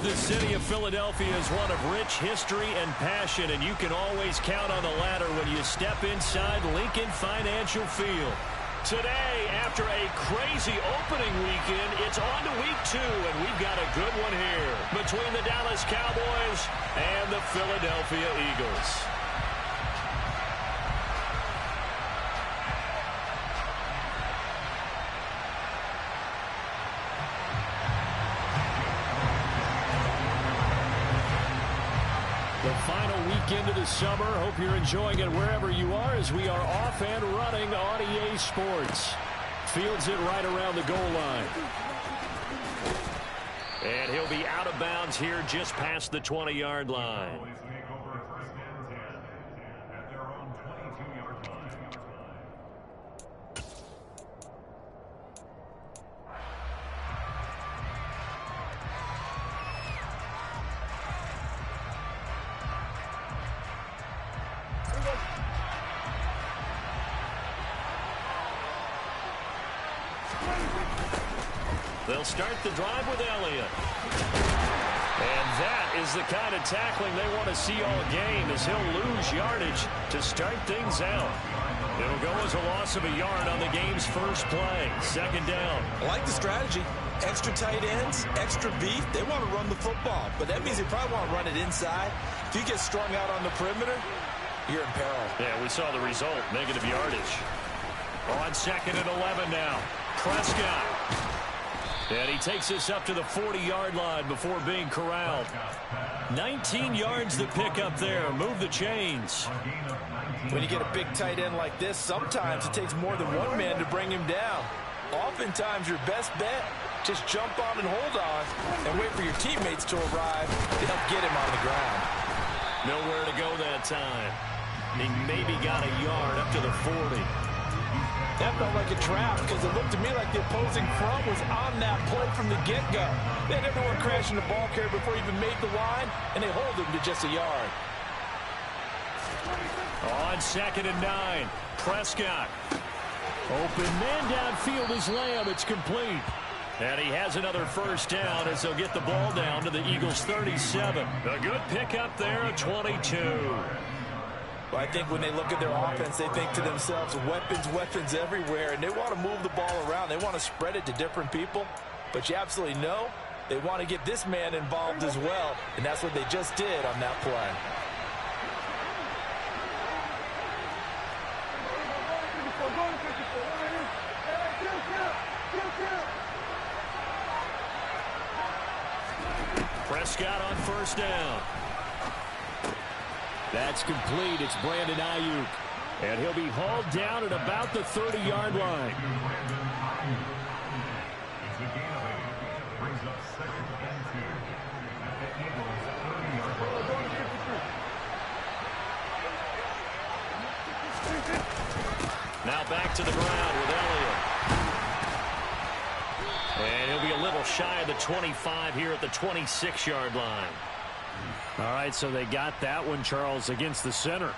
The city of Philadelphia is one of rich history and passion, and you can always count on the ladder when you step inside Lincoln Financial Field. Today, after a crazy opening weekend, it's on to week 2, and we've got a good one here between the Dallas Cowboys and the Philadelphia Eagles. The final weekend of the summer. Hope you're enjoying it wherever you are as we are off and running on EA Sports. Fields it right around the goal line. And he'll be out of bounds here just past the 20-yard line. They'll start the drive with Elliott. And that is the kind of tackling they want to see all game, as he'll lose yardage to start things out. It'll go as a loss of a yard on the game's first play. Second down. I like the strategy. Extra tight ends, extra beef. They want to run the football, but that means they probably want to run it inside. If you get strung out on the perimeter, you're in peril. Yeah, we saw the result. Negative yardage. On second and 11 now. Prescott. And he takes us up to the 40-yard line before being corralled. 19 yards to pick up there. Move the chains. When you get a big tight end like this, sometimes it takes more than one man to bring him down. Oftentimes, your best bet, just jump on and hold on and wait for your teammates to arrive to help get him on the ground. Nowhere to go that time. He maybe got a yard up to the 40. That felt like a trap because it looked to me like the opposing front was on that play from the get-go. They had everyone crashing the ball carrier before he even made the line, and they hold him to just a yard. On second and 9, Prescott. Open man downfield is Lamb. It's complete. And he has another first down as they'll get the ball down to the Eagles' 37. A good pickup there, a 22. Well, I think when they look at their offense, they think to themselves, weapons everywhere, and they want to move the ball around. They want to spread it to different people, but you absolutely know they want to get this man involved as well, and that's what they just did on that play. Prescott on first down. That's complete. It's Brandon Ayuk. And he'll be hauled down at about the 30-yard line. Now back to the ground with Elliott. And he'll be a little shy of the 25 here at the 26-yard line. All right, so they got that one, Charles, against the center.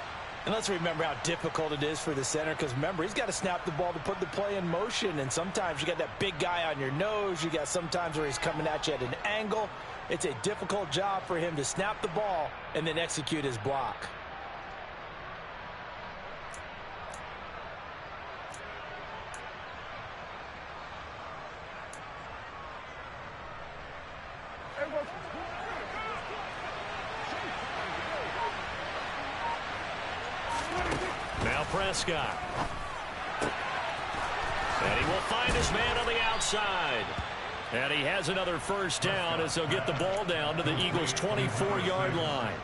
And let's remember how difficult it is for the center, because remember, he's got to snap the ball to put the play in motion, and sometimes you got that big guy on your nose. You got sometimes where he's coming at you at an angle. It's a difficult job for him to snap the ball and then execute his block. Now Prescott. And he will find his man on the outside. And he has another first down as they'll get the ball down to the Eagles' 24-yard line.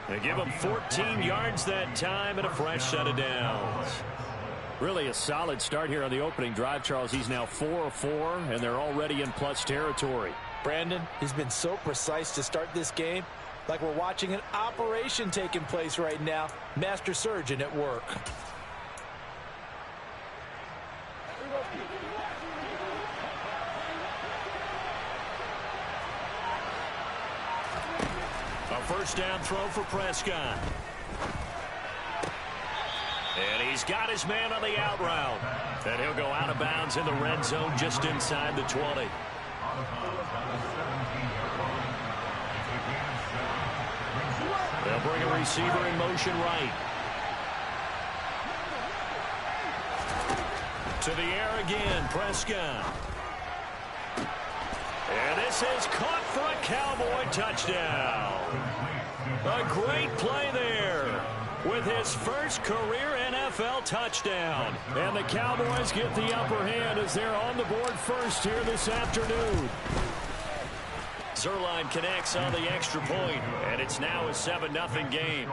They give him 14 yards that time and a fresh set of downs. Really a solid start here on the opening drive, Charles. He's now 4 of 4, and they're already in plus territory. Brandon, he's been so precise to start this game, like we're watching an operation taking place right now. Master surgeon at work. A first down throw for Prescott. And he's got his man on the out route. And he'll go out of bounds in the red zone just inside the 20. They'll bring a receiver in motion right. To the air again, Prescott. And this is caught for a Cowboy touchdown. A great play there with his first career NFL touchdown. And the Cowboys get the upper hand as they're on the board first here this afternoon. Zerline connects on the extra point, and it's now a 7-0 game.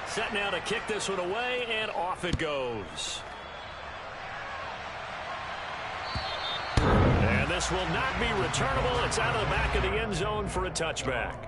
Set now to kick this one away, and off it goes. And this will not be returnable. It's out of the back of the end zone for a touchback.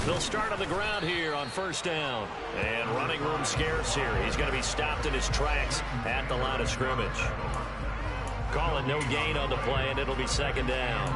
They'll start on the ground here on first down. And running room scarce here. He's going to be stopped in his tracks at the line of scrimmage. Call it no gain on the play, and it'll be second down.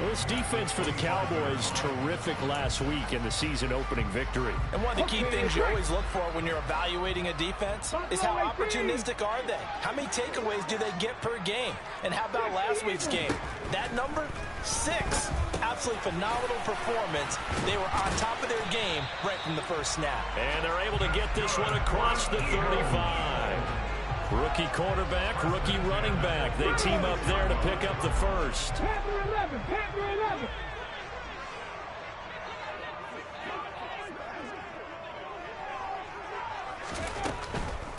Well, this defense for the Cowboys, terrific last week in the season opening victory. And one of the key things you always look for when you're evaluating a defense is how opportunistic are they? How many takeaways do they get per game? And how about last week's game? That number? 6. Absolutely phenomenal performance. They were on top of their game right from the first snap. And they're able to get this one across the 35. Rookie quarterback, rookie running back. They team up there to pick up the first. Panther 11, Panther 11.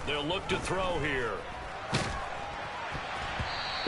They'll look to throw here.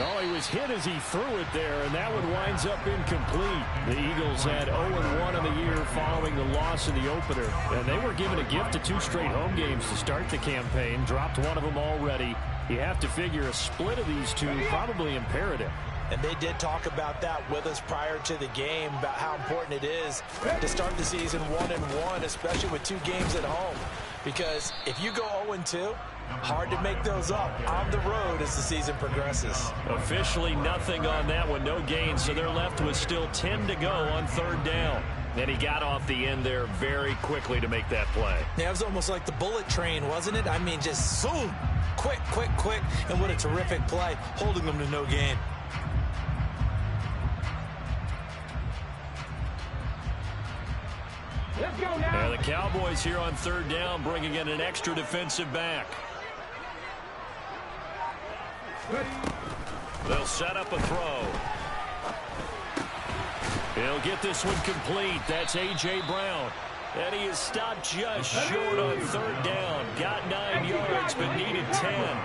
Oh, he was hit as he threw it there, and that one winds up incomplete. The Eagles had 0-1 in the year following the loss in the opener, and they were given a gift of 2 straight home games to start the campaign. Dropped one of them already. You have to figure a split of these two probably imperative. And they did talk about that with us prior to the game, about how important it is to start the season 1-1, especially with 2 games at home. Because if you go 0-2, hard to make those up on the road as the season progresses. Officially nothing on that one, no gain, so they're left with still 10 to go on third down. And he got off the end there very quickly to make that play. Yeah, it was almost like the bullet train, wasn't it? I mean, just zoom, quick, quick, quick, and what a terrific play, holding them to no gain. Let's go now. And the Cowboys here on third down bringing in an extra defensive back. They'll set up a throw. He'll get this one complete. That's A.J. Brown. And he is stopped just short on third down. Got 9 yards, but needed 10.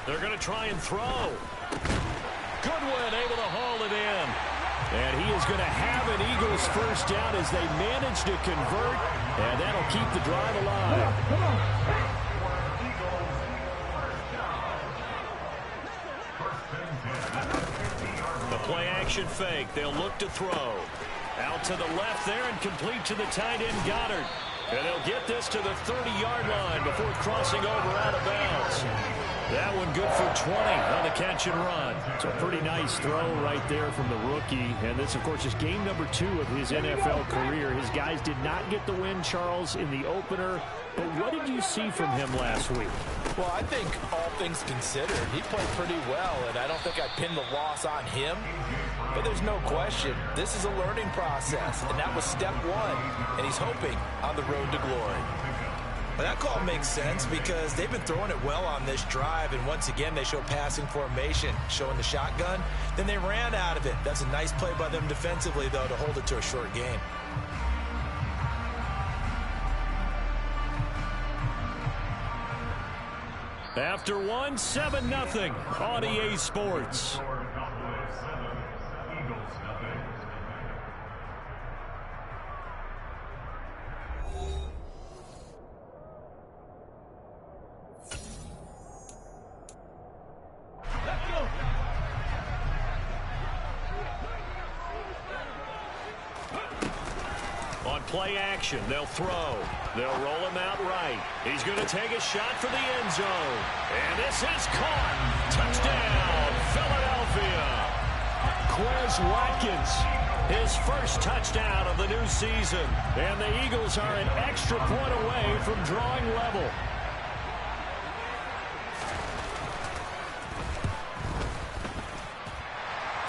They're going to try and throw. Goodwin able to haul it in. And he is going to have an Eagles first down as they manage to convert. And that'll keep the drive alive. The play action fake. They'll look to throw. Out to the left there and complete to the tight end Goddard. And they'll get this to the 30-yard line before crossing over out of bounds. That one good for 20 on the catch and run. It's a pretty nice throw right there from the rookie. And this, of course, is game number 2 of his NFL career. His guys did not get the win, Charles, in the opener. But what did you see from him last week? Well, I think all things considered, he played pretty well, and I don't think I pinned the loss on him. But there's no question, this is a learning process, and that was step 1, and he's hoping on the road to glory. But that call makes sense because they've been throwing it well on this drive, and once again they show passing formation, showing the shotgun. Then they ran out of it. That's a nice play by them defensively, though, to hold it to a short game. After 1, 7-0 on EA Sports. On play action, they'll throw. They'll roll him out right. He's going to take a shot for the end zone. And this is caught. Touchdown, Philadelphia. Quez Watkins, his first touchdown of the new season. And the Eagles are an extra point away from drawing level.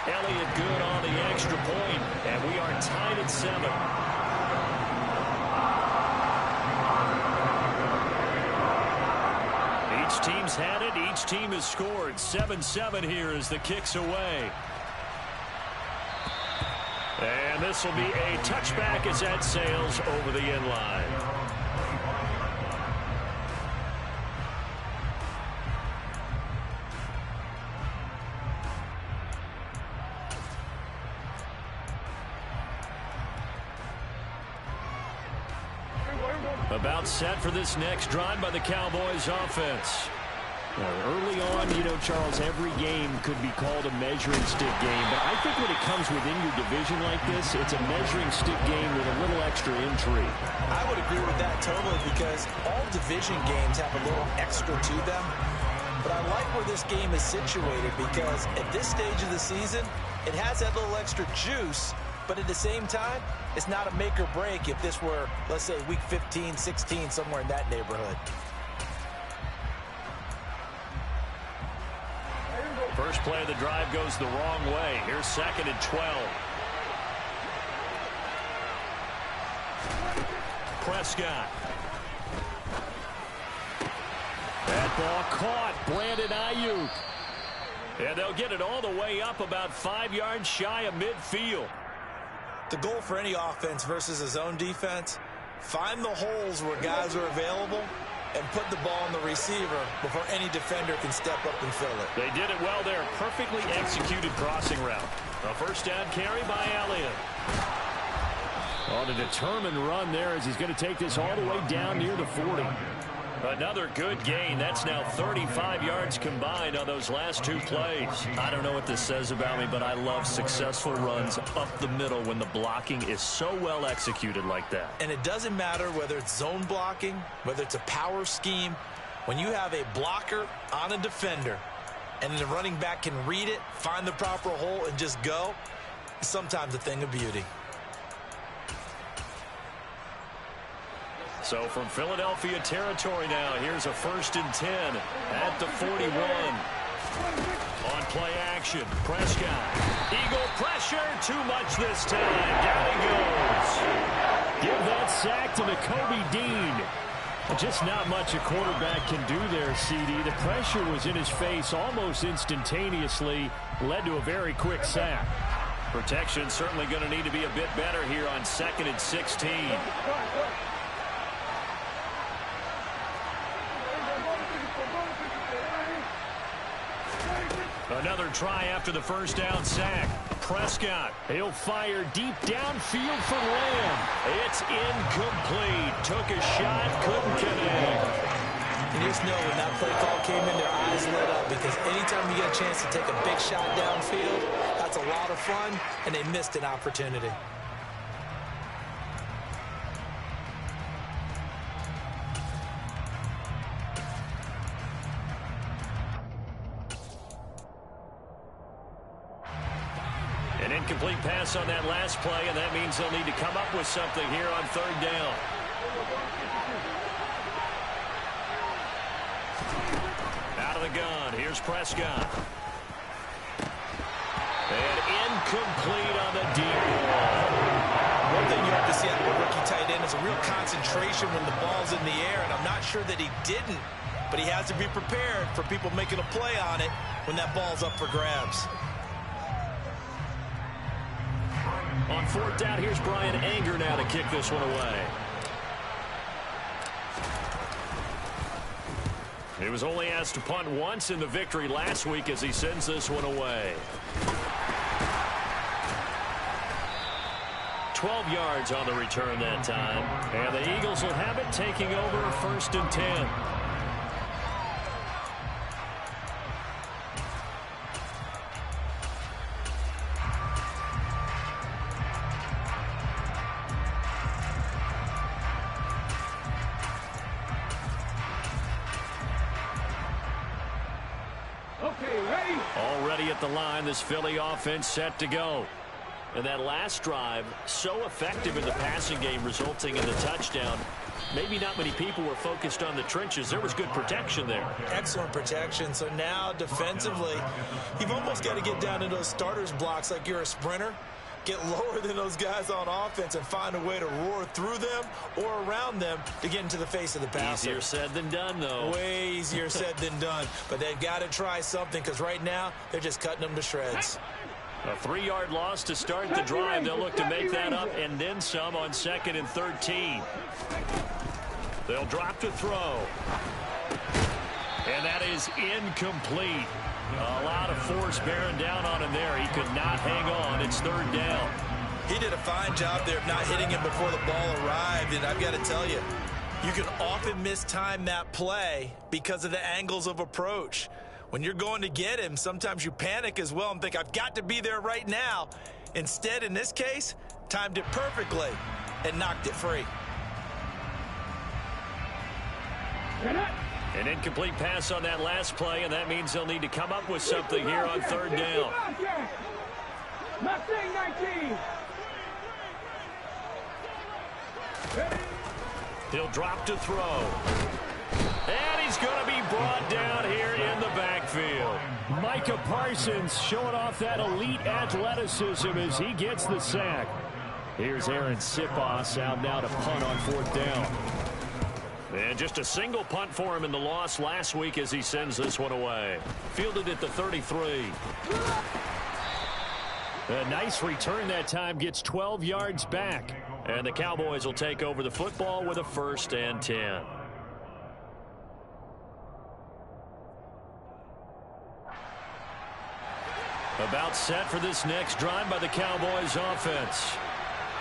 Elliott good on the extra point, and we are tied at 7. Each team's had it. Each team has scored. 7-7 here as the kick's away. And this will be a touchback as that sails over the end line. About set for this next drive by the Cowboys offense. Early on, Charles, every game could be called a measuring stick game. But I think when it comes within your division like this, it's a measuring stick game with a little extra intrigue. I would agree with that totally because all division games have a little extra to them. But I like where this game is situated because at this stage of the season, it has that little extra juice. But at the same time, it's not a make or break if this were, let's say, week 15, 16, somewhere in that neighborhood. First play of the drive goes the wrong way. Here's 2nd and 12. Prescott. That ball caught. Brandon Ayuk. And they'll get it all the way up about 5 yards shy of midfield. The goal for any offense versus a zone defense, find the holes where guys are available and put the ball on the receiver before any defender can step up and fill it. They did it well there. Perfectly executed crossing route. A first down carry by Elliott. On a determined run there as he's going to take this all the way down near the 40. Another good gain. That's now 35 yards combined on those last 2 plays. I don't know what this says about me, but I love successful runs up the middle when the blocking is so well executed like that. And it doesn't matter whether it's zone blocking, whether it's a power scheme. When you have a blocker on a defender and the running back can read it, find the proper hole, and just go, it's sometimes a thing of beauty. So from Philadelphia territory now, here's a 1st and 10 at the 41. On play action, Prescott. Eagle pressure, too much this time. Down he goes. Give that sack to Nakobe Dean. Just not much a quarterback can do there, CD. The pressure was in his face almost instantaneously, led to a very quick sack. Protection certainly going to need to be a bit better here on 2nd and 16. Another try after the first down sack. Prescott, he'll fire deep downfield for Lamb. It's incomplete. Took a shot, couldn't connect. You just know when that play call came in, their eyes lit up because anytime you get a chance to take a big shot downfield, that's a lot of fun, and they missed an opportunity. An incomplete pass on that last play, and that means they'll need to come up with something here on 3rd down. Out of the gun, here's Prescott. And incomplete on the deep ball. One thing you have to see out of a rookie tight end is a real concentration when the ball's in the air, and I'm not sure that he didn't, but he has to be prepared for people making a play on it when that ball's up for grabs. On 4th down, here's Brian Anger now to kick this one away. He was only asked to punt once in the victory last week as he sends this one away. 12 yards on the return that time. And the Eagles will have it, taking over 1st and 10. Okay, ready? Already at the line, this Philly offense set to go. And that last drive, so effective in the passing game, resulting in the touchdown. Maybe not many people were focused on the trenches. There was good protection there. Excellent protection. So now defensively, you've almost got to get down to those starters blocks like you're a sprinter. Get lower than those guys on offense and find a way to roar through them or around them to get into the face of the passer. Easier said than done, though. Way easier said than done. But they've got to try something because right now they're just cutting them to shreds. A 3-yard loss to start the drive. They'll look to make that up and then some on 2nd and 13. They'll drop to throw. And that is incomplete. A lot of force bearing down on him there. He could not hang on. It's 3rd down. He did a fine job there of not hitting him before the ball arrived. And I've got to tell you, you can often mistime that play because of the angles of approach. When you're going to get him, sometimes you panic as well and think, I've got to be there right now. Instead, in this case, timed it perfectly and knocked it free. An incomplete pass on that last play, and that means they'll need to come up with something here on 3rd down. Mustang 19. He'll drop to throw. And he's going to be brought down here in the backfield. Micah Parsons showing off that elite athleticism as he gets the sack. Here's Aaron Sipos out now to punt on 4th down. And just a single punt for him in the loss last week as he sends this one away. Fielded at the 33. A nice return that time, gets 12 yards back. And the Cowboys will take over the football with a 1st and 10. About set for this next drive by the Cowboys offense.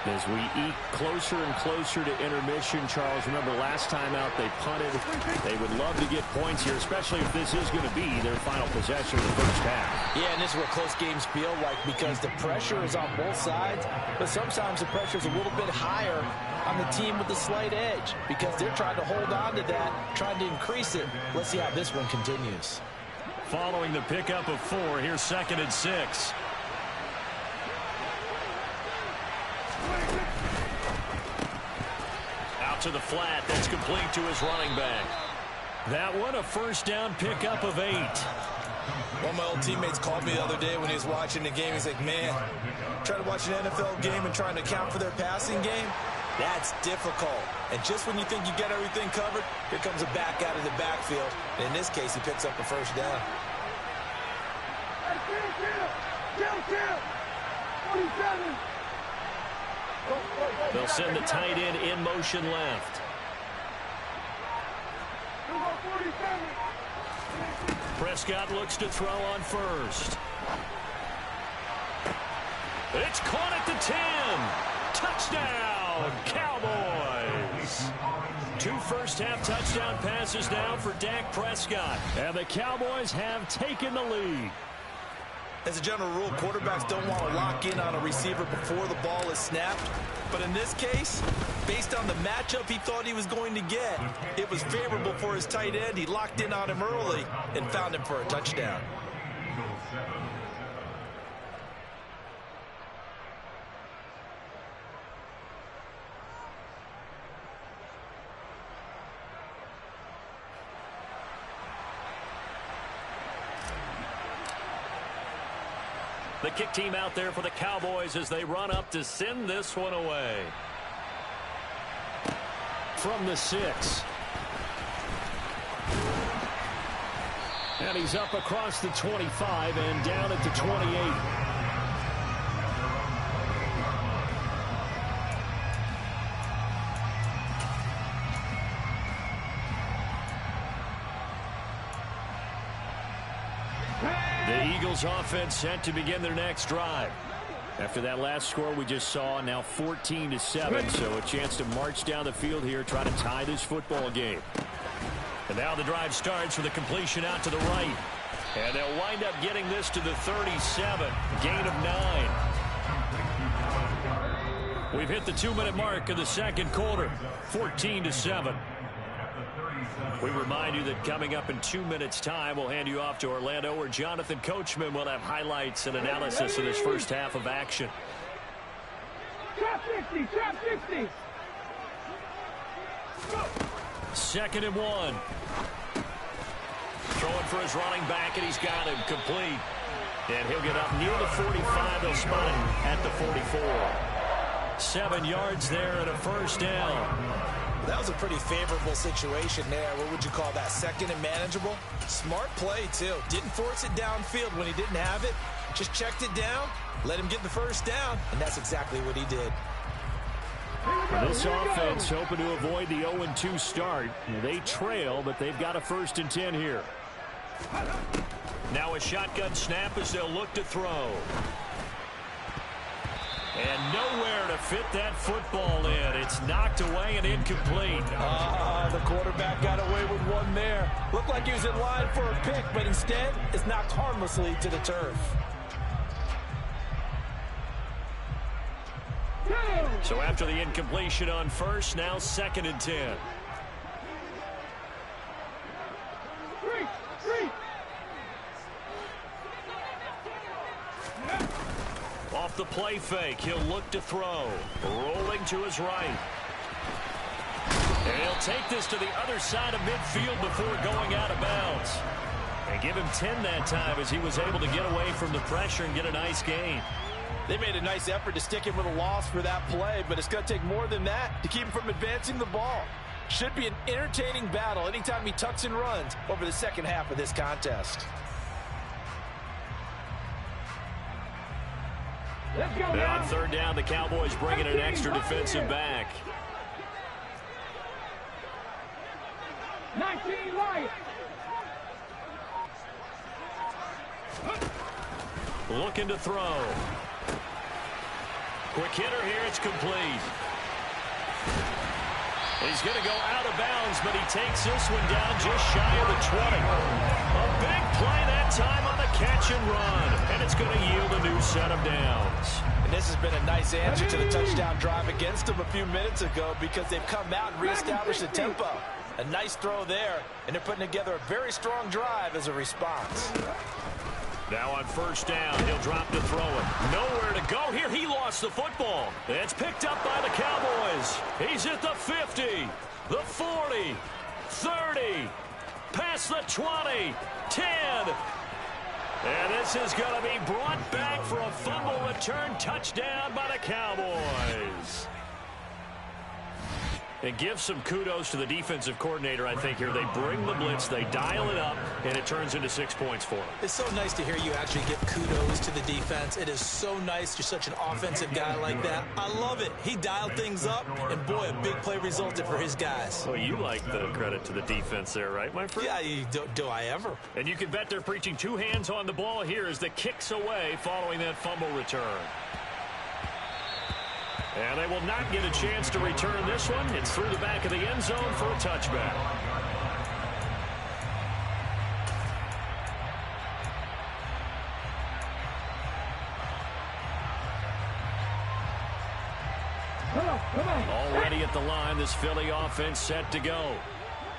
As we eke closer and closer to intermission, Charles, remember last time out they punted. They would love to get points here, especially if this is going to be their final possession of the 1st half. Yeah, and this is what close games feel like because the pressure is on both sides, but sometimes the pressure is a little bit higher on the team with the slight edge because they're trying to hold on to that, trying to increase it. Let's see how this one continues. Following the pickup of 4, here's 2nd and 6. Out to the flat. That's complete to his running back. That one a 1st down pickup of 8. One of my old teammates called me the other day when he was watching the game. He's like, man, trying to watch an NFL game and trying to account for their passing game, that's difficult. And just when you think you get everything covered, here comes a back out of the backfield. And in this case, he picks up a 1st down. Kill. 47. They'll send the tight end in motion left. Prescott looks to throw on 1st. It's caught at the 10. Touchdown, Cowboys. 2 first-half touchdown passes now for Dak Prescott. And the Cowboys have taken the lead. As a general rule, quarterbacks don't want to lock in on a receiver before the ball is snapped. But in this case, based on the matchup he thought he was going to get, it was favorable for his tight end. He locked in on him early and found him for a touchdown. The kick team out there for the Cowboys as they run up to send this one away. From the 6. And he's up across the 25 and down at the 28. The Eagles offense set to begin their next drive. After that last score we just saw, now 14-7, so a chance to march down the field here, try to tie this football game. And now the drive starts with a completion out to the right. And they'll wind up getting this to the 37, gain of 9. We've hit the 2-minute mark of the 2nd quarter, 14-7. We remind you that coming up in 2 minutes' time, we'll hand you off to Orlando, where Jonathan Coachman will have highlights and analysis of this first half of action. Trap 60, trap 60. 2nd and 1. Throwing for his running back, and he's got him complete. And he'll get up near the 45. They'll spot him at the 44. 7 yards there and a first down. That was a pretty favorable situation there. What would you call that? 2nd and manageable? Smart play, too. Didn't force it downfield when he didn't have it. Just checked it down, let him get the first down, and that's exactly what he did. This offense hoping to avoid the 0-2 start. They trail, but they've got a 1st and 10 here. Now a shotgun snap as they'll look to throw. And nowhere to fit that football in. It's knocked away and incomplete. The quarterback got away with one there. Looked like he was in line for a pick, but instead it's knocked harmlessly to the turf. So after the incompletion on 1st, now 2nd and 10. Off the play fake, he'll look to throw. Rolling to his right. And he'll take this to the other side of midfield before going out of bounds. And give him 10 that time as he was able to get away from the pressure and get a nice gain. They made a nice effort to stick him with a loss for that play, but it's going to take more than that to keep him from advancing the ball. Should be an entertaining battle anytime he tucks and runs over the second half of this contest. Let's go, now on 3rd down, the Cowboys bring in an extra defensive back. 19 right. Looking to throw. Quick hitter here, it's complete. He's going to go out of bounds, but he takes this one down just shy of the 20. A big play that time on the catch and run, and it's going to yield a new set of downs. And this has been a nice answer to the touchdown drive against them a few minutes ago because they've come out and reestablished the tempo. A nice throw there, and they're putting together a very strong drive as a response. Now on 1st down, he'll drop to throw it. Nowhere to go here. He lost the football. It's picked up by the Cowboys. He's at the 50, the 40, 30, past the 20, 10. And this is going to be brought back for a fumble return touchdown by the Cowboys. And give some kudos to the defensive coordinator, I think, here. They bring the blitz, they dial it up, and it turns into 6 points for them. It's so nice to hear you actually give kudos to the defense. It is so nice. You're such an offensive guy like that. I love it. He dialed things up, and boy, a big play resulted for his guys. Well, you like the credit to the defense there, right, my friend? Yeah, do I ever? And you can bet they're preaching 2 hands on the ball here as the kicks away following that fumble return. And they will not get a chance to return this one. It's through the back of the end zone for a touchback. Come on. Already at the line, this Philly offense set to go.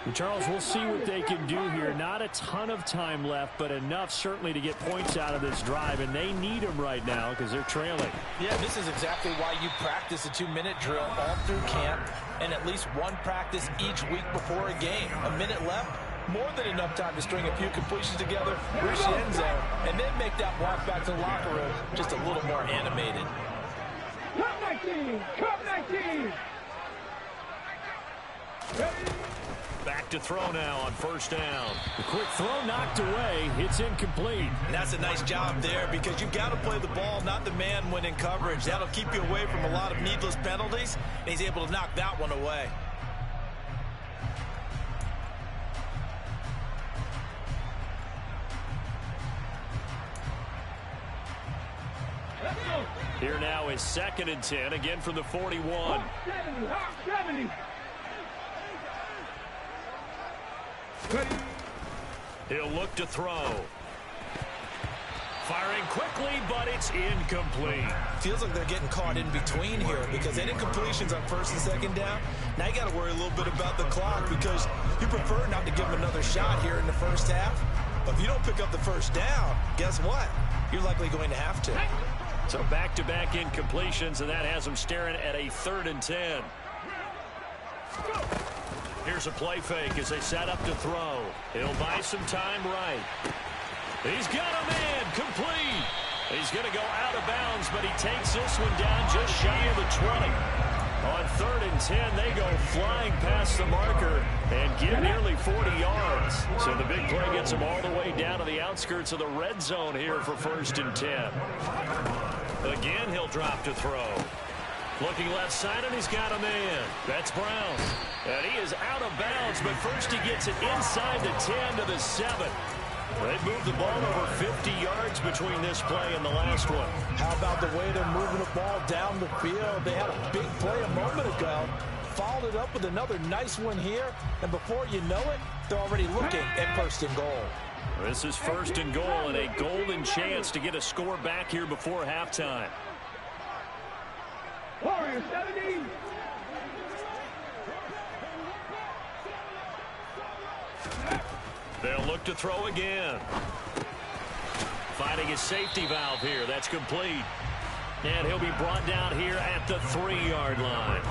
And Charles, we'll see what they can do here. Not a ton of time left, but enough certainly to get points out of this drive, and they need them right now because they're trailing. Yeah, this is exactly why you practice a 2-minute drill all through camp and at least one practice each week before a game. A minute left, more than enough time to string a few completions together, reach the end zone, and then make that walk back to the locker room just a little more animated. Cup 19. Cup 19. Back to throw now on 1st down. The quick throw knocked away. It's incomplete. And that's a nice job there because you've got to play the ball, not the man when in coverage. That'll keep you away from a lot of needless penalties, and he's able to knock that one away. Here now is 2nd and 10, again from the 41. 70. He'll look to throw. Firing quickly, but it's incomplete. Feels like they're getting caught in between here because they did completions on first and second down. Now you got to worry a little bit about the clock because you prefer not to give them another shot here in the first half. But if you don't pick up the first down, guess what? You're likely going to have to. So back-to-back incompletions, and that has them staring at a 3rd and 10. Here's a play fake as they set up to throw. He'll buy some time right. He's got a man, complete. He's going to go out of bounds, but he takes this one down just shy of the 20. On 3rd and 10, they go flying past the marker and get nearly 40 yards. So the big play gets them all the way down to the outskirts of the red zone here for 1st and 10. Again, he'll drop to throw. Looking left side, and he's got a man. That's Brown. And he is out of bounds, but first he gets it inside the 10 to the 7. They've moved the ball over 50 yards between this play and the last one. How about the way they're moving the ball down the field? They had a big play a moment ago. Followed it up with another nice one here. And before you know it, they're already looking at 1st and goal. This is 1st and goal and a golden chance to get a score back here before halftime. Warrior 70. They'll look to throw again. Finding his safety valve here. That's complete. And he'll be brought down here at the 3-yard line.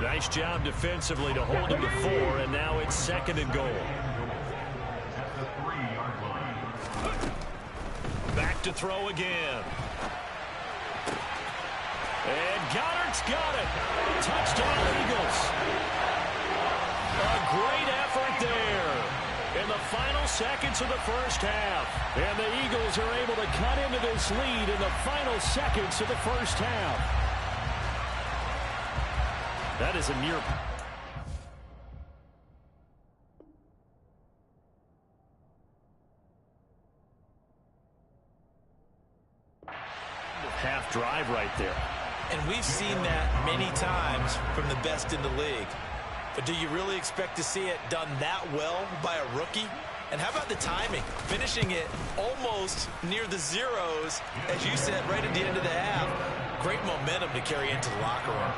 Nice job defensively to hold him to 4, and now it's 2nd and goal. Back to throw again. And Goddard's got it. Touchdown, Eagles. A great effort there in the final seconds of the first half. And the Eagles are able to cut into this lead in the final seconds of the first half. That is a near... half drive right there. And we've seen that many times from the best in the league. But do you really expect to see it done that well by a rookie? And how about the timing? Finishing it almost near the zeros, as you said, right at the end of the half. Great momentum to carry into the locker room.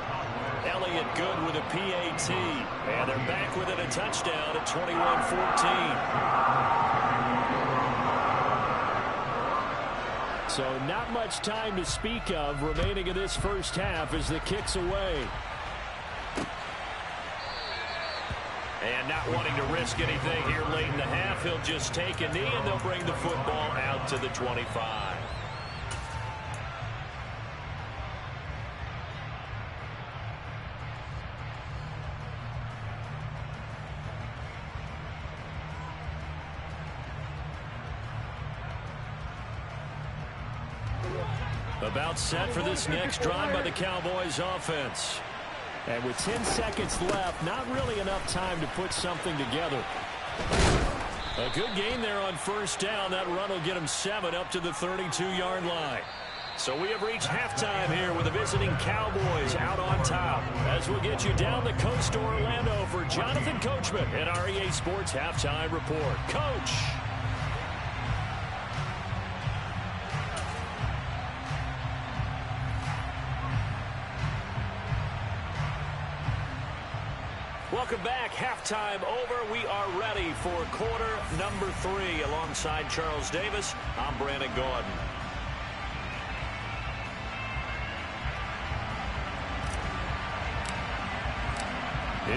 Elliott good with a PAT. And they're back within a touchdown at 21-14. So not much time to speak of remaining in this first half as the kick's away. And not wanting to risk anything here late in the half, he'll just take a knee and they'll bring the football out to the 25. About set for this next drive by the Cowboys offense. And with 10 seconds left, not really enough time to put something together. A good gain there on first down. That run will get him 7 up to the 32-yard line. So we have reached halftime here with the visiting Cowboys out on top. As we'll get you down the coast to Orlando for Jonathan Coachman at our EA Sports Halftime Report. Coach. Welcome back. Halftime over. We are ready for quarter number 3. Alongside Charles Davis, I'm Brandon Gordon.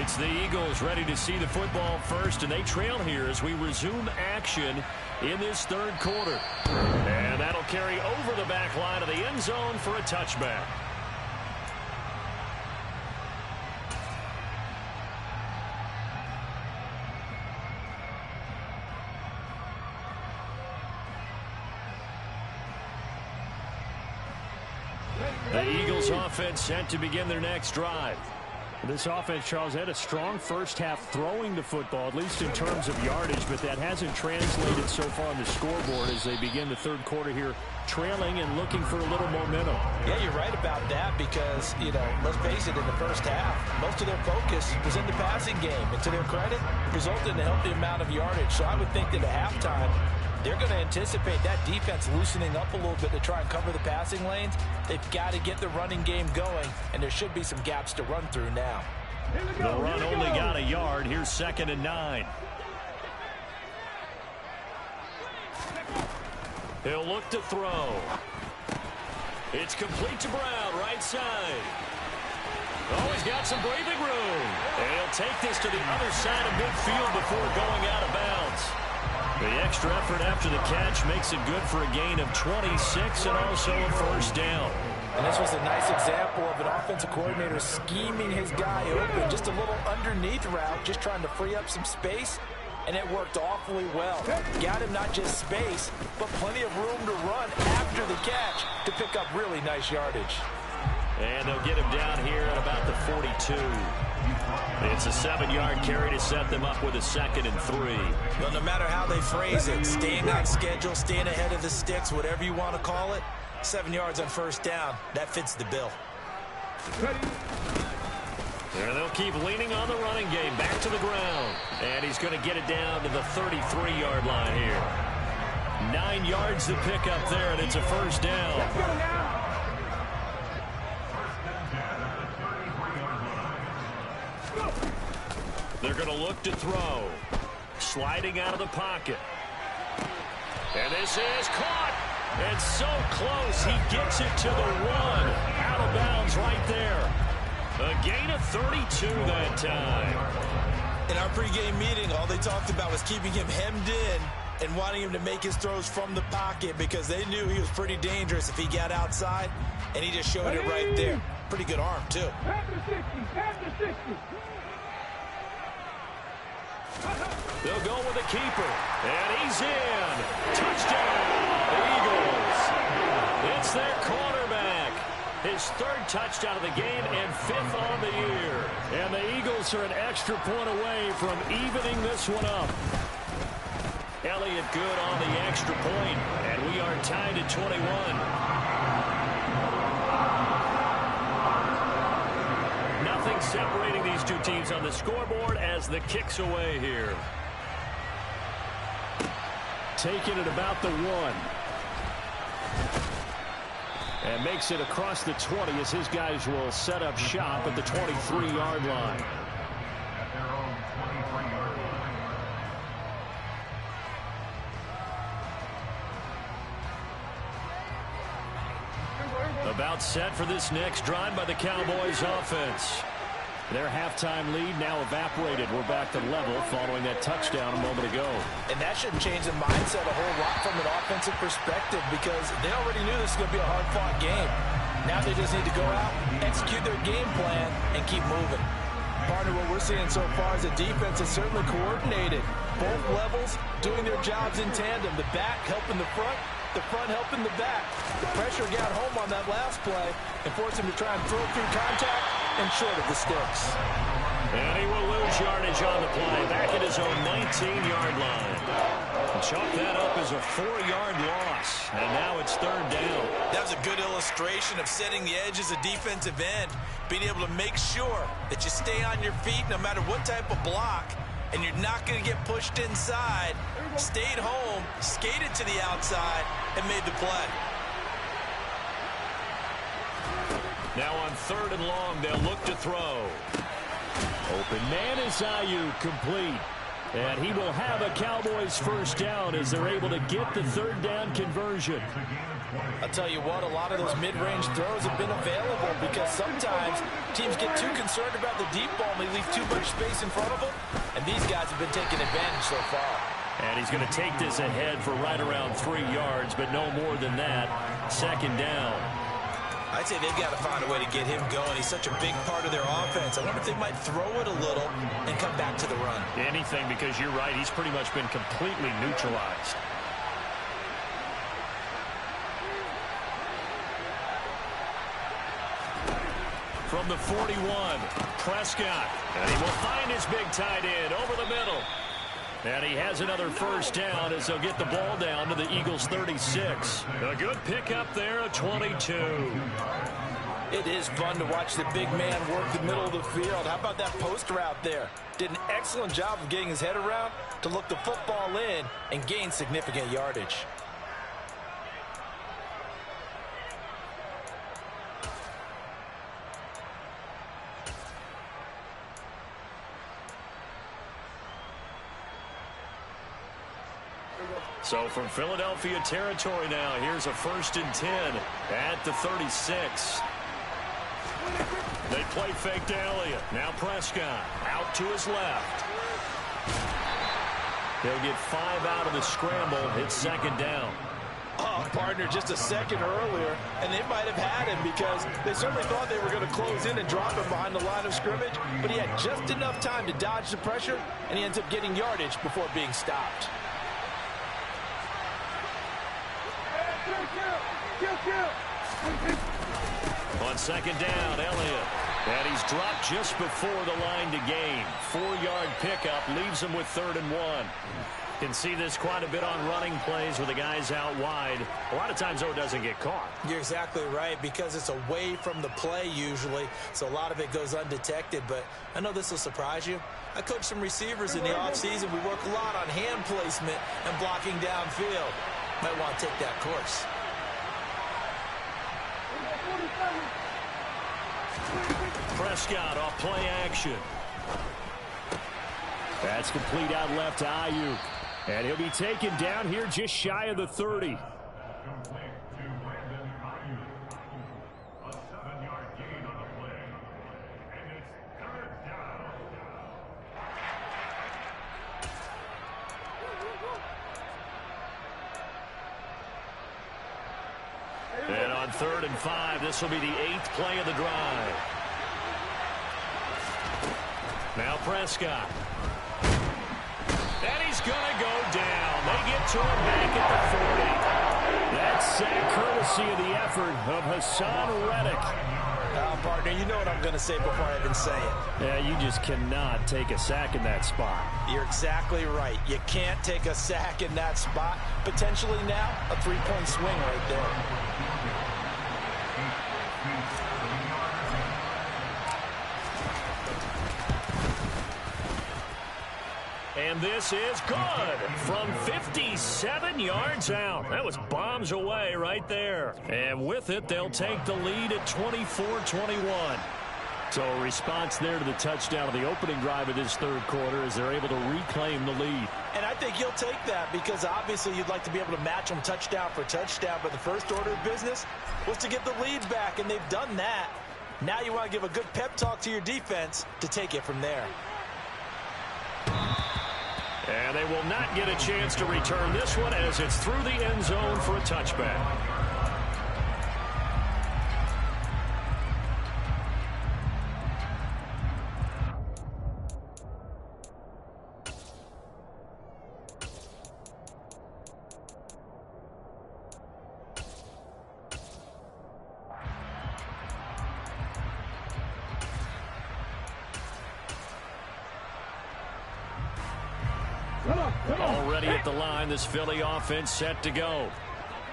It's the Eagles ready to see the football first, and they trail here as we resume action in this third quarter. And that'll carry over the back line of the end zone for a touchback. The Eagles offense set to begin their next drive. This offense, Charles, had a strong first half throwing the football, at least in terms of yardage, but that hasn't translated so far on the scoreboard as they begin the third quarter here, trailing and looking for a little momentum. Yeah, you're right about that because, you know, let's face it, in the first half, most of their focus was in the passing game. And to their credit, resulted in a healthy amount of yardage. So I would think that at halftime, they're going to anticipate that defense loosening up a little bit to try and cover the passing lanes. They've got to get the running game going, and there should be some gaps to run through now. The run only got a yard. Here's 2nd and 9. He'll look to throw. It's complete to Brown, right side. Oh, he's got some breathing room. And he'll take this to the other side of midfield before going out of bounds. The extra effort after the catch makes it good for a gain of 26 and also a first down. And this was a nice example of an offensive coordinator scheming his guy open. Just a little underneath route, just trying to free up some space. And it worked awfully well. Got him not just space, but plenty of room to run after the catch to pick up really nice yardage. And they'll get him down here at about the 42. It's a 7-yard carry to set them up with a 2nd and 3. Well, no matter how they phrase it, staying on schedule, staying ahead of the sticks, whatever you want to call it, 7 yards on first down, that fits the bill. There they'll keep leaning on the running game, back to the ground. And he's going to get it down to the 33-yard line here. 9 yards to pick up there, and it's a first down. They're going to look to throw. Sliding out of the pocket. And this is caught. And so close, he gets it to the 1. Out of bounds right there. A gain of 32 that time. In our pregame meeting, all they talked about was keeping him hemmed in and wanting him to make his throws from the pocket because they knew he was pretty dangerous if he got outside, and he just showed it right there. Pretty good arm, too. After 60. They'll go with the keeper. And he's in. Touchdown, Eagles. It's their quarterback. His 3rd touchdown of the game and 5th on the year. And the Eagles are an extra point away from evening this one up. Elliott good on the extra point, and we are tied at 21. Nothing separating these two teams on the scoreboard as the kick's away here. Taking it about the 1. And makes it across the 20 as his guys will set up shop at the 23-yard line. About set for this next drive by the Cowboys offense. Their halftime lead now evaporated. We're back to level following that touchdown a moment ago. And that shouldn't change the mindset a whole lot from an offensive perspective because they already knew this was going to be a hard-fought game. Now they just need to go out, execute their game plan, and keep moving. Partner, what we're seeing so far is the defense is certainly coordinated. Both levels doing their jobs in tandem. The back helping the front helping the back. The pressure got home on that last play and forced him to try and throw through contact and short of the sticks. And he will lose yardage on the play, back at his own 19-yard line. Chalk that up as a 4-yard loss, and now it's 3rd down. That was a good illustration of setting the edge as a defensive end, being able to make sure that you stay on your feet no matter what type of block, and you're not going to get pushed inside. Stayed home, skated to the outside, and made the play. Now on 3rd and long, they'll look to throw. Open man is Ayuk, complete. And he will have a Cowboys first down as they're able to get the 3rd down conversion. I'll tell you what, a lot of those mid-range throws have been available because sometimes teams get too concerned about the deep ball and they leave too much space in front of them. And these guys have been taking advantage so far. And he's going to take this ahead for right around 3 yards, but no more than that. 2nd down. I'd say they've got to find a way to get him going. He's such a big part of their offense. I wonder if they might throw it a little and come back to the run. Anything, because you're right. He's pretty much been completely neutralized. From the 41, Prescott. And he will find his big tight end over the middle. And he has another first down as they'll get the ball down to the Eagles' 36. A good pickup there, a 22. It is fun to watch the big man work the middle of the field. How about that post route there? Did an excellent job of getting his head around to look the football in and gain significant yardage. So from Philadelphia territory now, here's a 1st and 10 at the 36. They play fake to Elliott. Now Prescott out to his left. He'll get 5 out of the scramble. It's 2nd down. Oh, partner, just a second earlier, and they might have had him because they certainly thought they were going to close in and drop him behind the line of scrimmage, but he had just enough time to dodge the pressure, and he ends up getting yardage before being stopped. On 2nd down, Elliott. And he's dropped just before the line to gain. 4-yard pickup leaves him with 3rd and 1. Can see this quite a bit on running plays with the guys out wide. A lot of times, though, it doesn't get caught. You're exactly right, because it's away from the play usually, so a lot of it goes undetected. But I know this will surprise you. I coach some receivers in the offseason. We work a lot on hand placement and blocking downfield. Might want to take that course. Prescott off play action. That's complete out left to Ayuk. And he'll be taken down here just shy of the 30. And on 3rd and 5, this will be the 8th play of the drive. Now Prescott. And he's going to go down. They get to him back at the 40. That's sack courtesy of the effort of Hassan Reddick. Partner, you know what I'm going to say before I even say it. Yeah, you just cannot take a sack in that spot. You're exactly right. You can't take a sack in that spot. Potentially now a 3-point swing right there. And this is good from 57 yards out. That was bombs away right there. And with it, they'll take the lead at 24-21. So a response there to the touchdown of the opening drive of this 3rd quarter as they're able to reclaim the lead. And I think you'll take that because obviously you'd like to be able to match them touchdown for touchdown. But the first order of business was to get the lead back, and they've done that. Now you want to give a good pep talk to your defense to take it from there. And they will not get a chance to return this one as it's through the end zone for a touchback. Already at the line, this Philly offense set to go.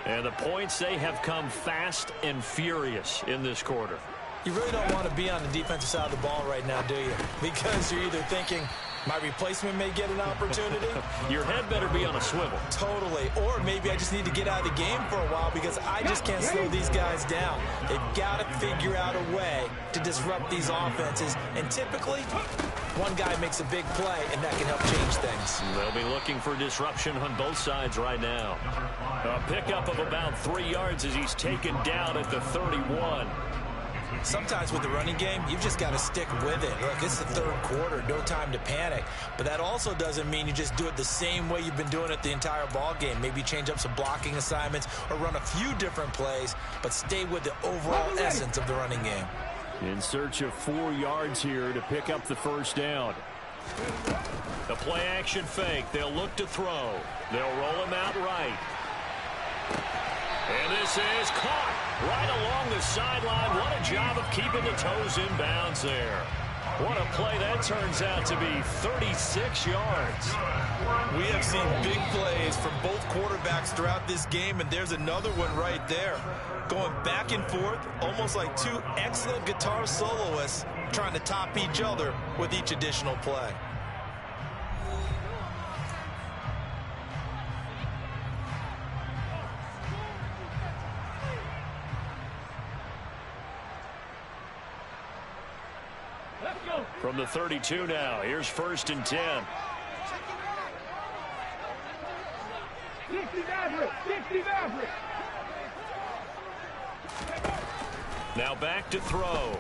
And the points, they have come fast and furious in this quarter. You really don't want to be on the defensive side of the ball right now, do you? Because you're either thinking, my replacement may get an opportunity. Your head better be on a swivel. Totally. Or maybe I just need to get out of the game for a while because I just can't slow these guys down. They've got to figure out a way to disrupt these offenses. And typically, one guy makes a big play, and that can help change things. They'll be looking for disruption on both sides right now. A pickup of about 3 yards as he's taken down at the 31. Sometimes with the running game, you've just got to stick with it. Look, it's the 3rd quarter, no time to panic. But that also doesn't mean you just do it the same way you've been doing it the entire ball game. Maybe change up some blocking assignments or run a few different plays, but stay with the overall essence of the running game. In search of 4 yards here to pick up the 1st down. The play action fake. They'll look to throw. They'll roll him out right. And this is caught right along the sideline. What a job of keeping the toes in bounds there. What a play that turns out to be, 36 yards. We have seen big plays from both quarterbacks throughout this game, and there's another one right there. Going back and forth, almost like two excellent guitar soloists trying to top each other with each additional play. From the 32 now, here's 1st and 10. 60 Maverick, 60 Maverick. Now back to throw.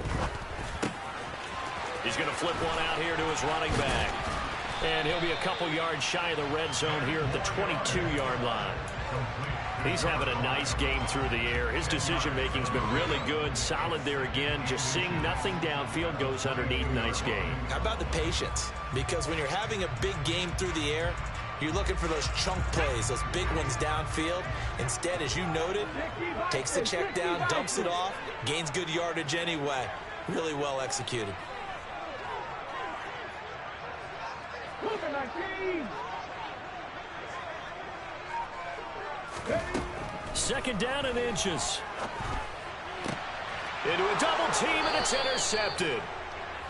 He's going to flip one out here to his running back. And he'll be a couple yards shy of the red zone here at the 22-yard line. He's having a nice game through the air. His decision-making's been really good. Solid there again. Just seeing nothing downfield, goes underneath. Nice game. How about the patience? Because when you're having a big game through the air, you're looking for those chunk plays, those big ones downfield. Instead, as you noted, takes the check down, dumps it off, gains good yardage anyway. Really well executed. Number 19. 2nd down and inches. Into a double team, and it's intercepted.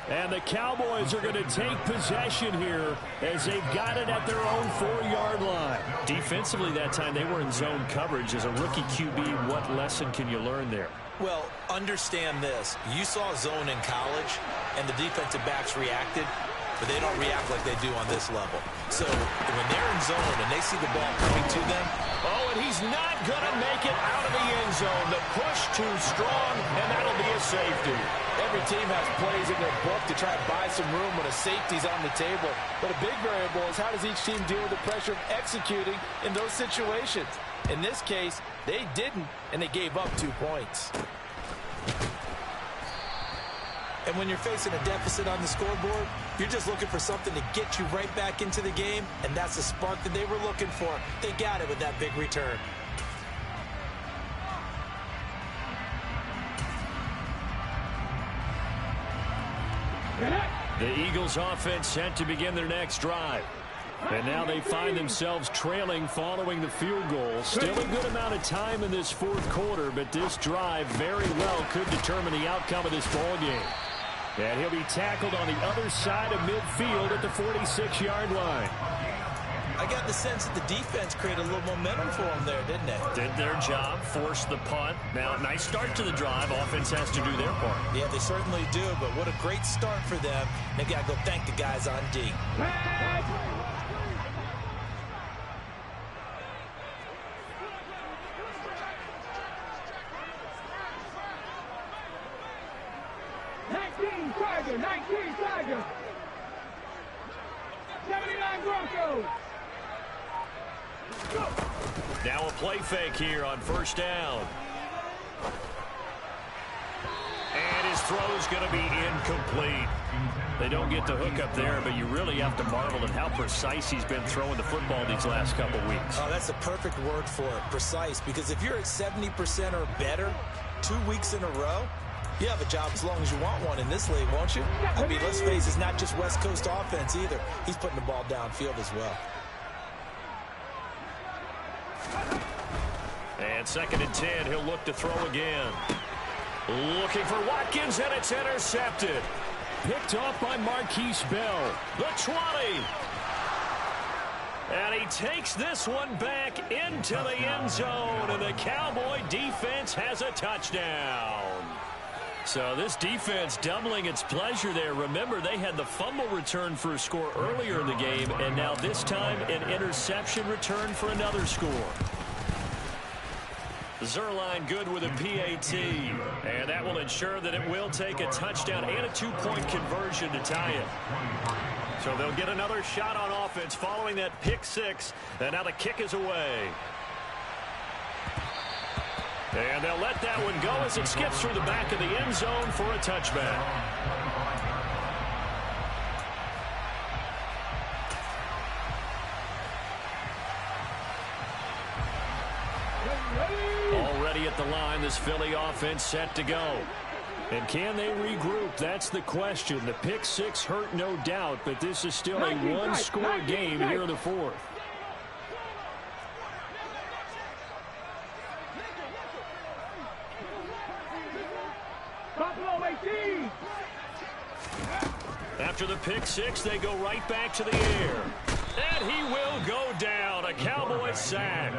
And the Cowboys are going to take possession here as they've got it at their own 4-yard line. Defensively that time, they were in zone coverage. As a rookie QB, what lesson can you learn there? Well, understand this. You saw zone in college, and the defensive backs reacted, but they don't react like they do on this level. So when they're in zone and they see the ball coming to them. Oh, and he's not going to make it out of the end zone. The push too strong, and that'll be a safety. Every team has plays in their book to try to buy some room when a safety's on the table. But a big variable is how does each team deal with the pressure of executing in those situations. In this case, they didn't, and they gave up 2 points. And when you're facing a deficit on the scoreboard, you're just looking for something to get you right back into the game, and that's the spark that they were looking for. They got it with that big return. The Eagles offense set to begin their next drive. And now they find themselves trailing following the field goal. Still a good amount of time in this 4th quarter, but this drive very well could determine the outcome of this ball game. And he'll be tackled on the other side of midfield at the 46-yard line. I got the sense that the defense created a little momentum for them there, didn't they? Did their job, forced the punt. Now, nice start to the drive. Offense has to do their part. Yeah, they certainly do, but what a great start for them. They got to go thank the guys on D. Tiger, 19 Tiger. 79 Broncos. Go. Now a play fake here on 1st down. And his throw's going to be incomplete. They don't get the hook up there, but you really have to marvel at how precise he's been throwing the football these last couple weeks. Oh, that's the perfect word for it, precise, because if you're at 70% or better 2 weeks in a row, you have a job as long as you want one in this league, won't you? I mean, let's face it, it's not just West Coast offense either. He's putting the ball downfield as well. And 2nd and 10, he'll look to throw again. Looking for Watkins, and it's intercepted. Picked off by Marquise Bell. The 20. And he takes this one back into the end zone, and the Cowboy defense has a touchdown. So this defense doubling its pleasure there. Remember, they had the fumble return for a score earlier in the game, and now this time an interception return for another score. Zerline good with a PAT, and that will ensure that it will take a touchdown and a 2-point conversion to tie it. So they'll get another shot on offense following that pick 6, and now the kick is away. And they'll let that one go as it skips through the back of the end zone for a touchback. Already at the line, this Philly offense set to go. And can they regroup? That's the question. The pick six hurt, no doubt, but this is still a one-score game here in the fourth. After the pick six, they go right back to the air. And he will go down. A Cowboys sack.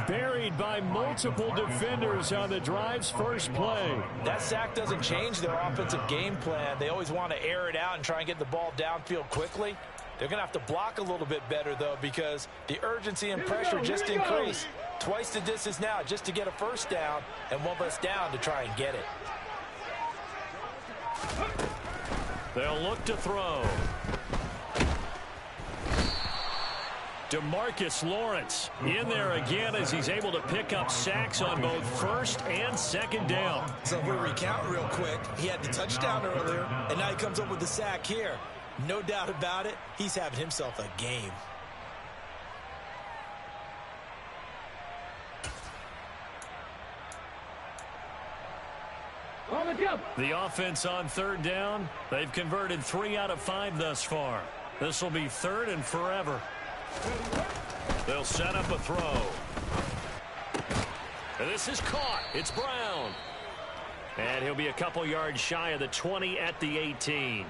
Buried by multiple defenders on the drive's first play. That sack doesn't change their offensive game plan. They always want to air it out and try and get the ball downfield quickly. They're going to have to block a little bit better, though, because the urgency and pressure just increased. Twice the distance now just to get a first down, and one less down to try and get it. They'll look to throw. DeMarcus Lawrence in there again as he's able to pick up sacks on both first and second down. So if we recount real quick, he had the touchdown earlier, and now he comes up with the sack here. No doubt about it, he's having himself a game. The offense on third down, they've converted 3 out of 5 thus far. This will be third and forever. They'll set up a throw. And this is caught. It's Brown. And he'll be a couple yards shy of the 20 at the 18.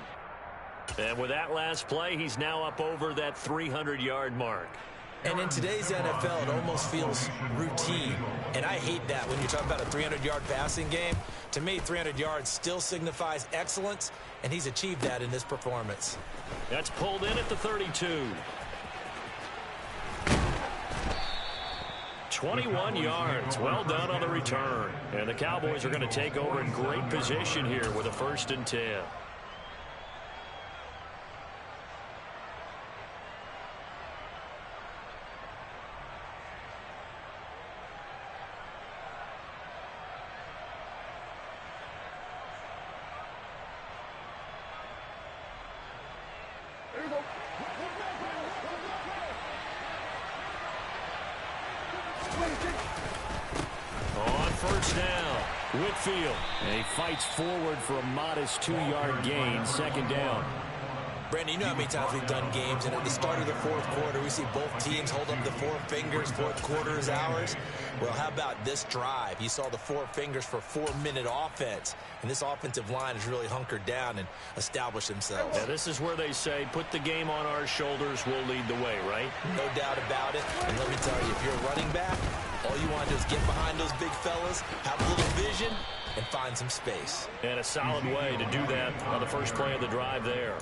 And with that last play, he's now up over that 300-yard mark. And in today's NFL, it almost feels routine. And I hate that when you talk about a 300-yard passing game. To me, 300 yards still signifies excellence, and he's achieved that in this performance. That's pulled in at the 32. 21 yards. Well done on the return. And the Cowboys are going to take over in great position here with a 1st and 10. On first down, Whitfield. And he fights forward for a modest 2-yard gain, second down. Brandon, you know how many times we've done games, and at the start of the fourth quarter, we see both teams hold up the 4 fingers, fourth quarter is ours. Well, how about this drive? You saw the 4 fingers for 4-minute offense, and this offensive line has really hunkered down and established themselves. Yeah, this is where they say, put the game on our shoulders, we'll lead the way, right? No doubt about it, and let me tell you, if you're a running back, all you want to do is get behind those big fellas, have a little vision, and find some space. And a solid way to do that on the first play of the drive there.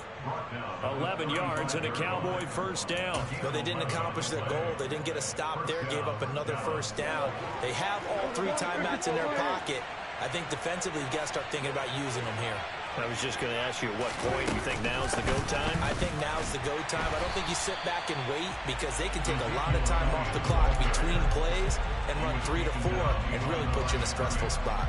11 yards and a Cowboy first down. But they didn't accomplish their goal. They didn't get a stop there, gave up another first down. They have all 3 timeouts in their pocket. I think defensively, you got to start thinking about using them here. I was just going to ask you at what point you think now's the go time? I think now's the go time. I don't think you sit back and wait because they can take a lot of time off the clock between plays and run 3 to 4 and really put you in a stressful spot.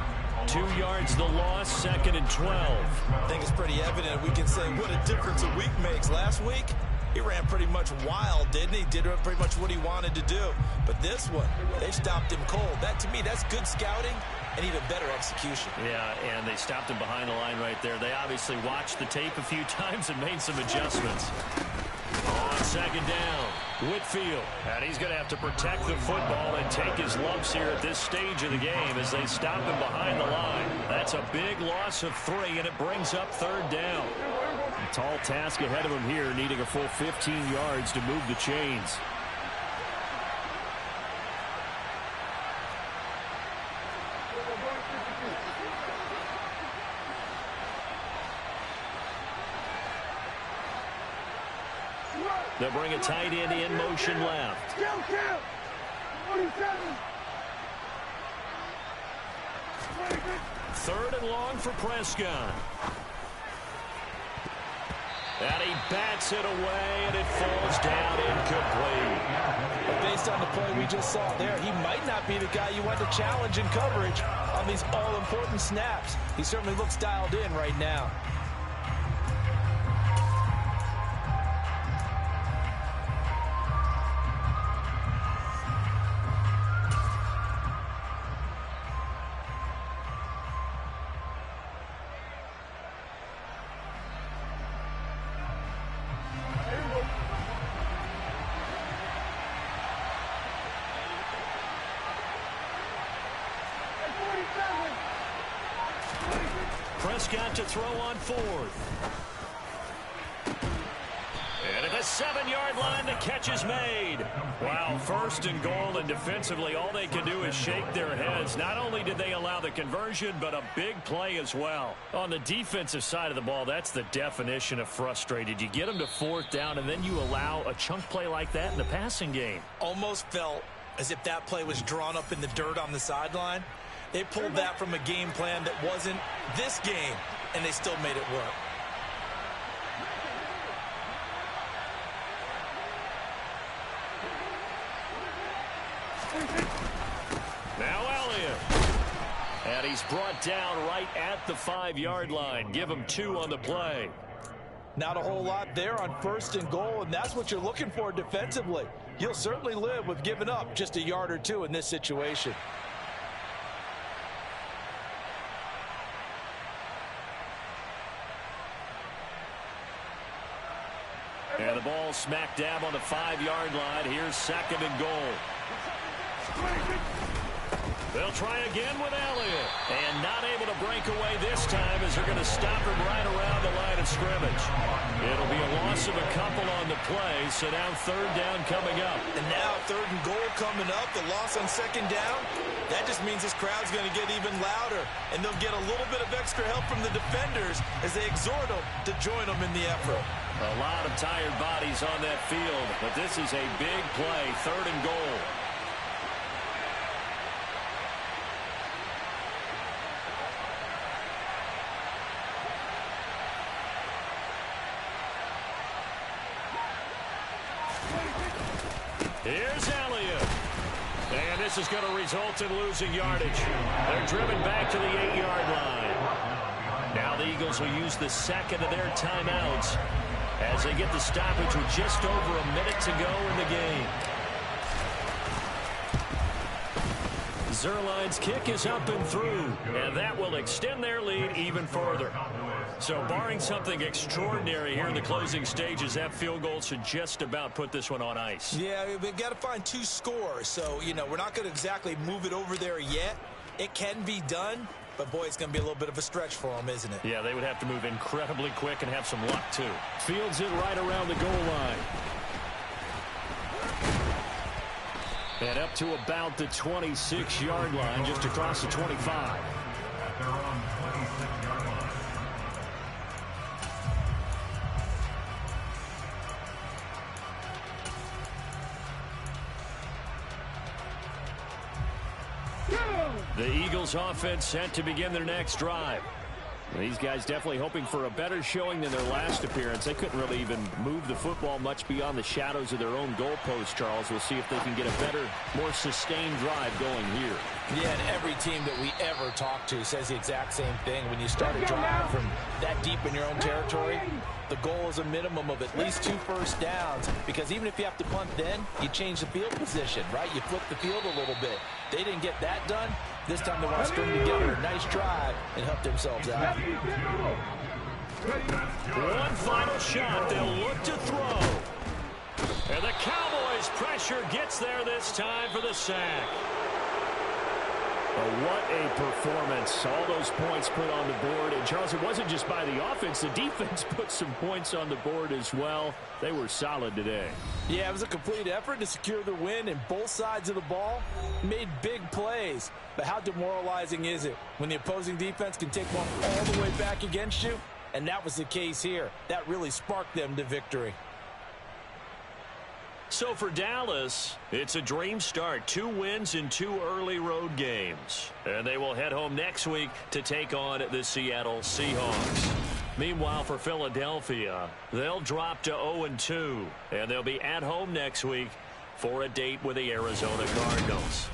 2 yards the loss, 2nd and 12. I think it's pretty evident. We can say what a difference a week makes. Last week, he ran pretty much wild, didn't he? Did pretty much what he wanted to do. But this one, they stopped him cold. That, to me, that's good scouting and even better execution. Yeah, and they stopped him behind the line right there. They obviously watched the tape a few times and made some adjustments. On second down, Whitfield. And he's going to have to protect the football and take his lumps here at this stage of the game as they stop him behind the line. That's a big loss of 3, and it brings up 3rd down. A tall task ahead of him here, needing a full 15 yards to move the chains. They'll bring a tight end in motion left. 3rd and long for Prescott. And he bats it away, and it falls down incomplete. But based on the play we just saw there, he might not be the guy you want to challenge in coverage on these all-important snaps. He certainly looks dialed in right now. Prescott to throw on 4th. And at the 7-yard line, the catch is made. Wow, 1st and goal, and defensively, all they can do is shake their heads. Not only did they allow the conversion, but a big play as well. On the defensive side of the ball, that's the definition of frustrated. You get them to 4th down, and then you allow a chunk play like that in the passing game. Almost felt as if that play was drawn up in the dirt on the sideline. They pulled that from a game plan that wasn't this game, and they still made it work. Now Elliott. And he's brought down right at the 5-yard line. Give him 2 on the play. Not a whole lot there on 1st and goal, and that's what you're looking for defensively. You'll certainly live with giving up just a yard or 2 in this situation. And the ball smack dab on the 5-yard line. Here's 2nd and goal. They'll try again with Elliott. And not able to break away this time as they're going to stop him right around the line of scrimmage. It'll be a loss of a couple on the play, so now 3rd down coming up. And now 3rd and goal coming up. The loss on 2nd down. That just means this crowd's going to get even louder. And they'll get a little bit of extra help from the defenders as they exhort them to join them in the effort. A lot of tired bodies on that field, but this is a big play, 3rd and goal. Here's Elliott. And this is going to result in losing yardage. They're driven back to the 8-yard line. Now the Eagles will use the 2nd of their timeouts as they get the stoppage with just over a minute to go in the game. Zerline's kick is up and through, and that will extend their lead even further. So barring something extraordinary here in the closing stages, that field goal should just about put this one on ice. Yeah, we've got to find 2 scores. So, you know, we're not going to exactly move it over there yet. It can be done, but, boy, it's going to be a little bit of a stretch for them, isn't it? Yeah, they would have to move incredibly quick and have some luck, too. Fields it right around the goal line. And up to about the 26-yard line, just across the 25. The Eagles offense set to begin their next drive. These guys definitely hoping for a better showing than their last appearance. They couldn't really even move the football much beyond the shadows of their own goalpost, Charles. We'll see if they can get a better, more sustained drive going here. Yeah, and every team that we ever talk to says the exact same thing. When you start a drive from that deep in your own territory, the goal is a minimum of at least 2 first downs, because even if you have to punt then, you change the field position, right? You flip the field a little bit. They didn't get that done. This time they want to string together a nice drive and help themselves out. One final shot. They'll look to throw. And the Cowboys' pressure gets there this time for the sack. Oh, what a performance. All those points put on the board. And, Charles, it wasn't just by the offense. The defense put some points on the board as well. They were solid today. Yeah, it was a complete effort to secure the win, and both sides of the ball made big plays. But how demoralizing is it when the opposing defense can take one all the way back against you? And that was the case here. That really sparked them to victory. So for Dallas, it's a dream start. 2 wins in 2 early road games. And they will head home next week to take on the Seattle Seahawks. Meanwhile, for Philadelphia, they'll drop to 0-2. And they'll be at home next week for a date with the Arizona Cardinals.